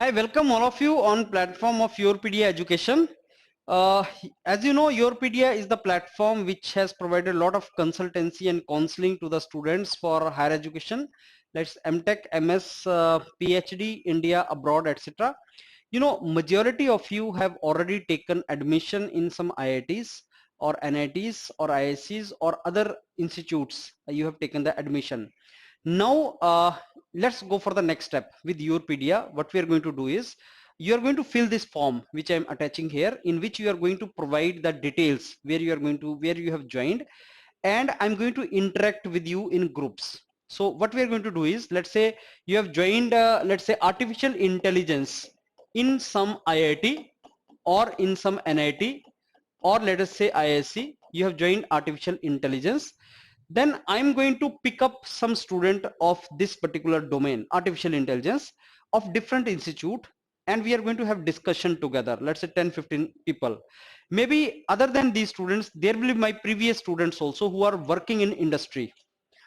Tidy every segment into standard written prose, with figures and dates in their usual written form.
I welcome all of you on platform of Yourpedia Education. Uh, as you know, Yourpedia is the platform which has provided a lot of consultancy and counseling to the students for higher education. Let's MTech, MS, PhD, India, abroad, etc. You know, majority of you have already taken admission in some IITs or NITs or IICs or other institutes. You have taken the admission. Now let's go for the next step with Yourpedia. What we are going to do is you are going to fill this form which I am attaching here, in which you are going to provide the details where you are going to, where you have joined, and I'm going to interact with you in groups. So what we are going to do is, let's say you have joined let's say artificial intelligence in some IIT or in some NIT, or let us say ISC. You have joined artificial intelligence, then I'm going to pick up some student of this particular domain, artificial intelligence, of different institute, and we are going to have discussion together. Let's say 10-15 people. Maybe other than these students, there will be my previous students also who are working in industry,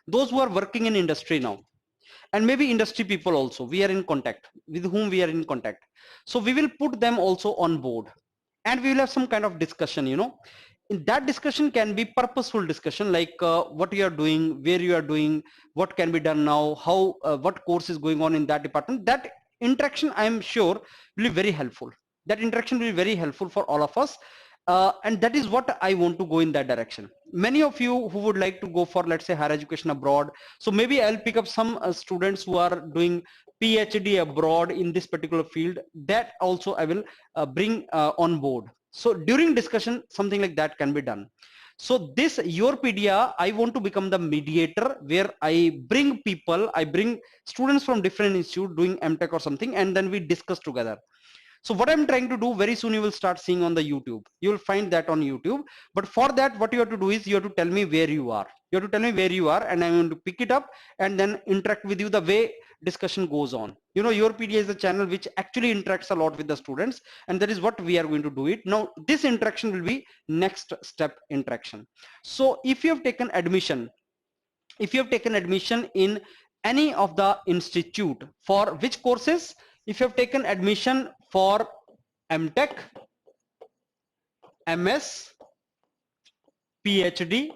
those who are working in industry now, and maybe industry people also we are in contact, with whom we are in contact. So we will put them also on board, and we will have some kind of discussion, you know. In that discussion can be purposeful discussion, like what you are doing, where you are doing, what can be done now, how what course is going on in that department. That interaction, I am sure, will be very helpful. That interaction will be very helpful for all of us, and that is what I want to go in that direction. Many of you who would like to go for, let's say, higher education abroad, so maybe I'll pick up some students who are doing PhD abroad in this particular field. That also I will bring on board. So during discussion, something like that can be done. So this Yourpedia, I want to become the mediator, where I bring people, I bring students from different institute doing MTech or something, and then we discuss together. So what I'm trying to do, very soon you will start seeing on the YouTube. You will find that on YouTube. But for that, what you have to do is you have to tell me where you are. You have to tell me where you are, and I'm going to pick it up and then interact with you the way discussion goes on. You know, Yourpedia is a channel which actually interacts a lot with the students, and that is what we are going to do it. Now, this interaction will be next step interaction. So if you have taken admission, if you have taken admission in any of the institute, for which courses, if you have taken admission for MTech, MS, PhD,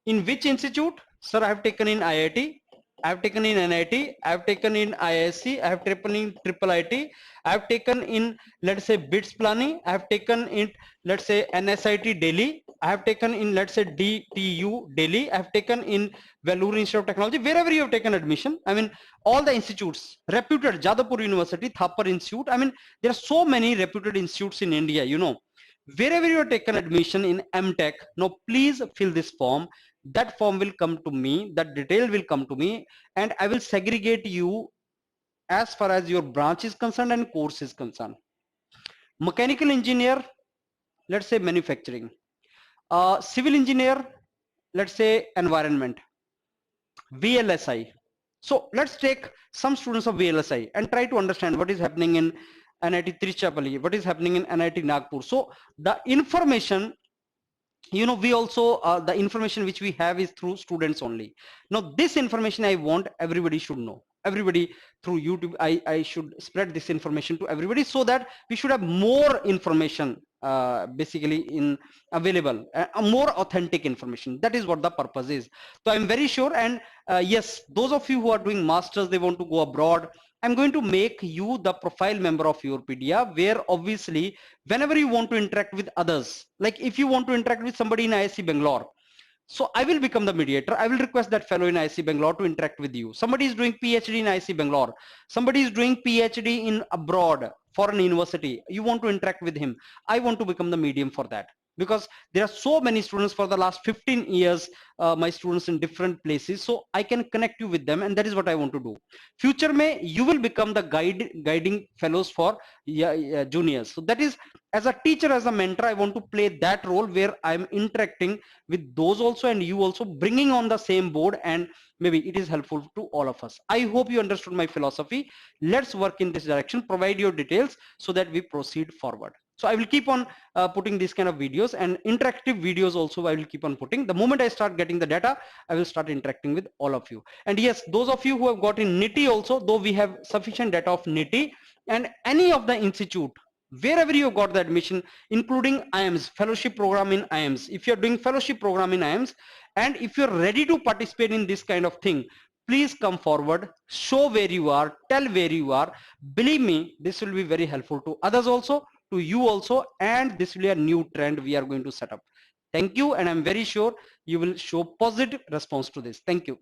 in which institute? Sir, I have taken in IIT, I have taken in NIT, I have taken in IISc, I have taken in triple IT, I have taken in, let's say, BITS planning, I have taken in, let's say, NSIT Delhi, I have taken in, let's say, DTU Delhi, I have taken in Vellore Institute of Technology. Wherever you have taken admission, I mean, all the institutes, reputed, Jadavpur University, Thapar Institute, I mean, there are so many reputed institutes in India, you know. Wherever you have taken admission in MTech, now please fill this form. That form will come to me, that detail will come to me, and I will segregate you as far as your branch is concerned and course is concerned. Mechanical engineer, let's say manufacturing. Civil engineer, let's say environment. VLSI. So let's take some students of VLSI and try to understand what is happening in NIT Trichapali, what is happening in NIT Nagpur. So the information, you know, we also the information which we have is through students only. Now this information I want everybody should know, everybody, through YouTube. I should spread this information to everybody, so that we should have more information basically in available, more authentic information. That is what the purpose is. So I'm very sure, and yes, those of you who are doing masters, they want to go abroad, I'm going to make you the profile member of Yourpedia, where obviously whenever you want to interact with others, like if you want to interact with somebody in ISC Bangalore, so I will become the mediator. I will request that fellow in ISC Bangalore to interact with you. Somebody is doing PhD in ISC Bangalore, somebody is doing PhD in abroad, foreign university, you want to interact with him, I want to become the medium for that. Because there are so many students for the last 15 years, my students in different places, so I can connect you with them, and that is what I want to do. Future may you will become the guiding fellows for juniors. So that is, as a teacher, as a mentor, I want to play that role, where I'm interacting with those also and you also, bringing on the same board, and maybe it is helpful to all of us. I hope you understood my philosophy. Let's work in this direction. Provide your details so that we proceed forward. So I will keep on putting these kind of videos, and interactive videos also I will keep on putting. The moment I start getting the data, I will start interacting with all of you. And yes, those of you who have got in NITI also, though we have sufficient data of NITI, and any of the institute, wherever you got the admission, including IIMS, fellowship program in IIMS. If you're doing fellowship program in IIMS, and if you're ready to participate in this kind of thing, please come forward, show where you are, tell where you are. Believe me, this will be very helpful to others also, to you also, and this will be a new trend we are going to set up. Thank you, and I'm very sure you will show positive response to this. Thank you.